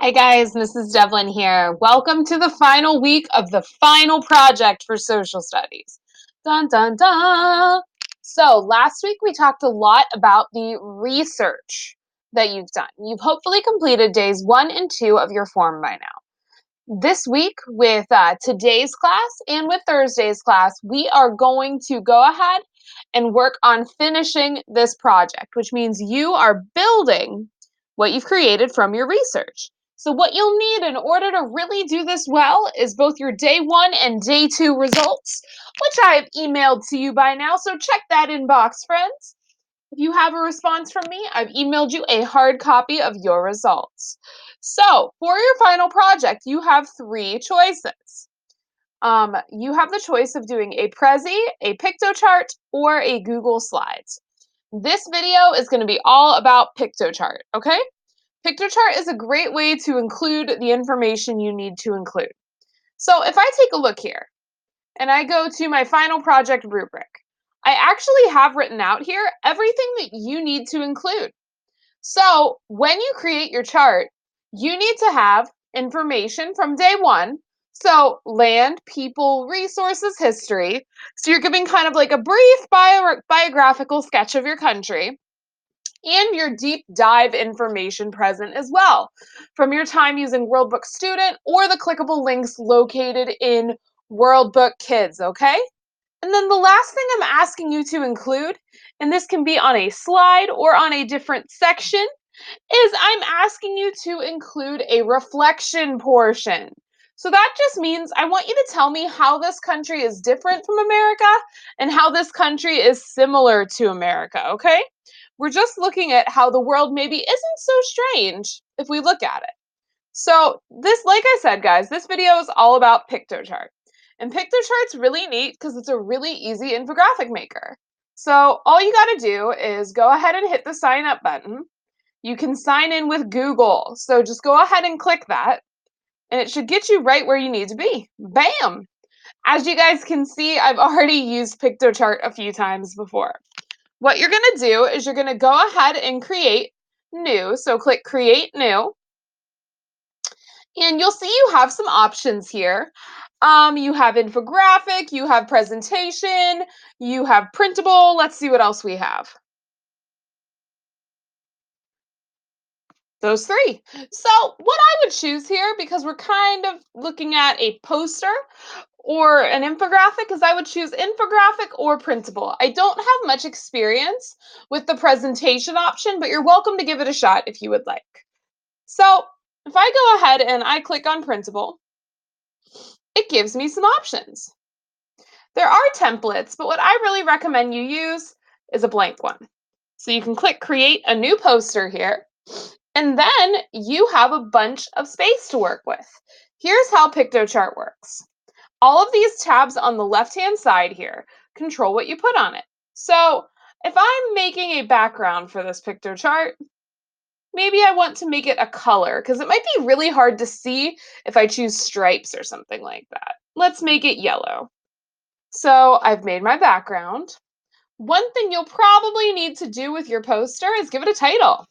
Hi guys, Mrs. Devlin here. Welcome to the final week of the final project for social studies. Dun dun dun! So last week we talked a lot about the research that you've done. You've hopefully completed days 1 and 2 of your form by now. This week with today's class and with Thursday's class, we are going to go ahead and work on finishing this project, which means you are building what you've created from your research. So what you'll need in order to really do this well is both your day 1 and day 2 results, which I have emailed to you by now, so check that inbox, friends. If you have a response from me, I've emailed you a hard copy of your results. So for your final project, you have 3 choices. You have the choice of doing a Prezi, a Piktochart, or a Google Slides. This video is going to be all about Piktochart, okay? Piktochart is a great way to include the information you need to include. So if I take a look here and I go to my final project rubric, I actually have written out here everything that you need to include. So when you create your chart, you need to have information from day 1. So land, people, resources, history. So you're giving kind of like a brief biographical sketch of your country. And your deep dive information present as well from your time using Worldbook Student or the clickable links located in Worldbook Kids, okay? And then the last thing I'm asking you to include, and this can be on a slide or on a different section, is I'm asking you to include a reflection portion. So that just means I want you to tell me how this country is different from America and how this country is similar to America, okay? We're just looking at how the world maybe isn't so strange if we look at it. So this, like I said, guys, this video is all about Piktochart. And Piktochart's really neat because it's a really easy infographic maker. So all you got to do is go ahead and hit the sign up button. You can sign in with Google. So just go ahead and click that. And it should get you right where you need to be. Bam! As you guys can see, I've already used Piktochart a few times before. What you're going to do is you're going to go ahead and create new. So click create new. And you'll see you have some options here. You have infographic, you have presentation, you have printable. Let's see what else we have. Those 3. So what I would choose here, because we're kind of looking at a poster or an infographic, is I would choose infographic or printable. I don't have much experience with the presentation option, but you're welcome to give it a shot if you would like. So if I go ahead and I click on printable, it gives me some options. There are templates, but what I really recommend you use is a blank one. So you can click create a new poster here, and then you have a bunch of space to work with. Here's how Piktochart works. All of these tabs on the left-hand side here control what you put on it. So if I'm making a background for this Piktochart, maybe I want to make it a color because it might be really hard to see if I choose stripes or something like that. Let's make it yellow. So I've made my background. One thing you'll probably need to do with your poster is give it a title.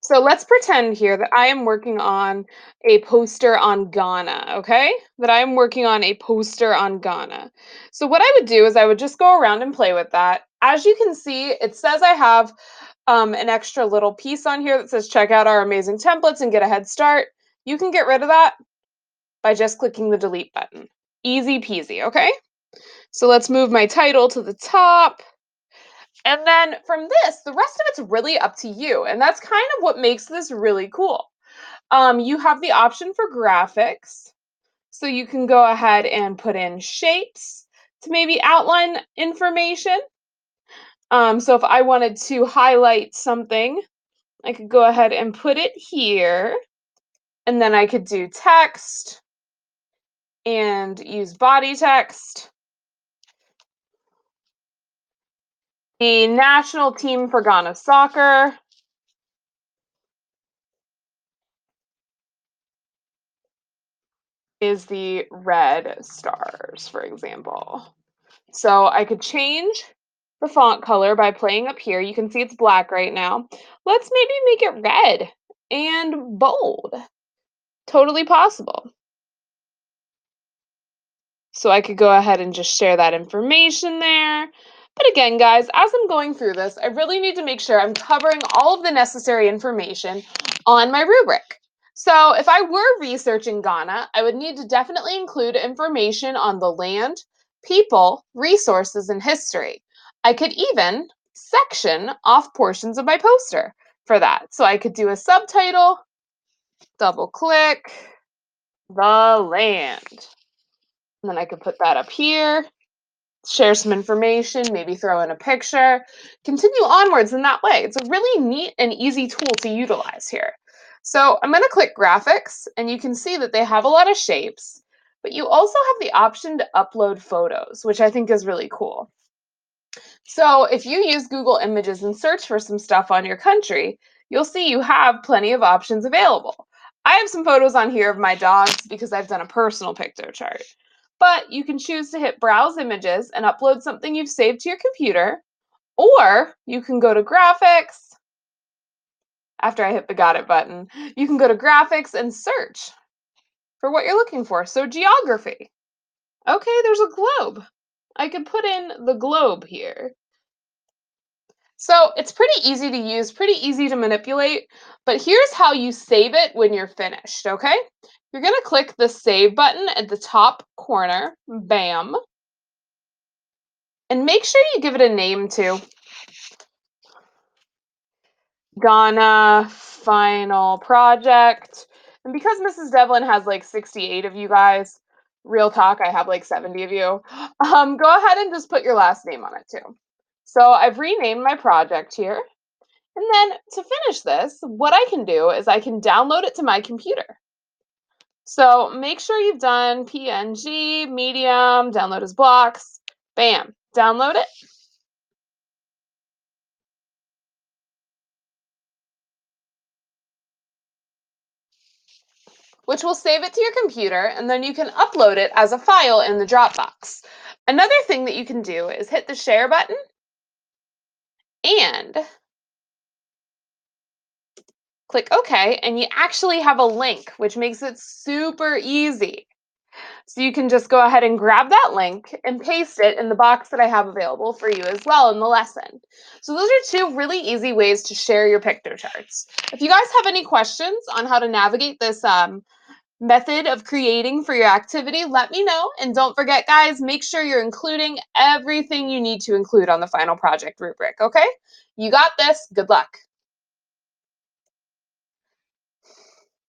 So let's pretend here that I am working on a poster on Ghana, okay? That I am working on a poster on Ghana. So what I would do is I would just go around and play with that. As you can see, it says I have an extra little piece on here that says check out our amazing templates and get a head start. You can get rid of that by just clicking the delete button. Easy peasy, okay? So let's move my title to the top. And then from this, the rest of it's really up to you. And that's kind of what makes this really cool. You have the option for graphics. So you can go ahead and put in shapes to maybe outline information. So if I wanted to highlight something, I could go ahead and put it here. And then I could do text and use body text. The national team for Ghana soccer is the Red Stars, for example. So I could change the font color by playing up here. You can see it's black right now. Let's maybe make it red and bold. Totally possible. So I could go ahead and just share that information there. But again, guys, as I'm going through this, I really need to make sure I'm covering all of the necessary information on my rubric. So if I were researching Ghana, I would need to definitely include information on the land, people, resources, and history. I could even section off portions of my poster for that. So I could do a subtitle, double click, the land. And then I could put that up here, share some information, maybe throw in a picture, continue onwards in that way. It's a really neat and easy tool to utilize here. So I'm going to click graphics, and you can see that they have a lot of shapes, but you also have the option to upload photos, which I think is really cool. So if you use Google Images and search for some stuff on your country, you'll see you have plenty of options available. I have some photos on here of my dogs because I've done a personal Piktochart. But you can choose to hit Browse Images and upload something you've saved to your computer, or you can go to Graphics. After I hit the Got It button, you can go to Graphics and search for what you're looking for. So geography. Okay, there's a globe. I could put in the globe here. So it's pretty easy to use, pretty easy to manipulate, but here's how you save it when you're finished, okay? You're gonna click the Save button at the top corner, bam, and make sure you give it a name too. Ghana final project. And because Mrs. Devlin has like 68 of you guys, real talk, I have like 70 of you, go ahead and just put your last name on it too. So I've renamed my project here. And then to finish this, what I can do is I can download it to my computer. So make sure you've done PNG, medium, download as blocks, bam, download it. Which will save it to your computer, and then you can upload it as a file in the Dropbox. Another thing that you can do is hit the share button and click OK, and you actually have a link, which makes it super easy. So you can just go ahead and grab that link and paste it in the box that I have available for you as well in the lesson. So those are two really easy ways to share your Piktochart. If you guys have any questions on how to navigate this method of creating for your activity, let me know. And don't forget, guys, make sure you're including everything you need to include on the final project rubric, okay? You got this. Good luck.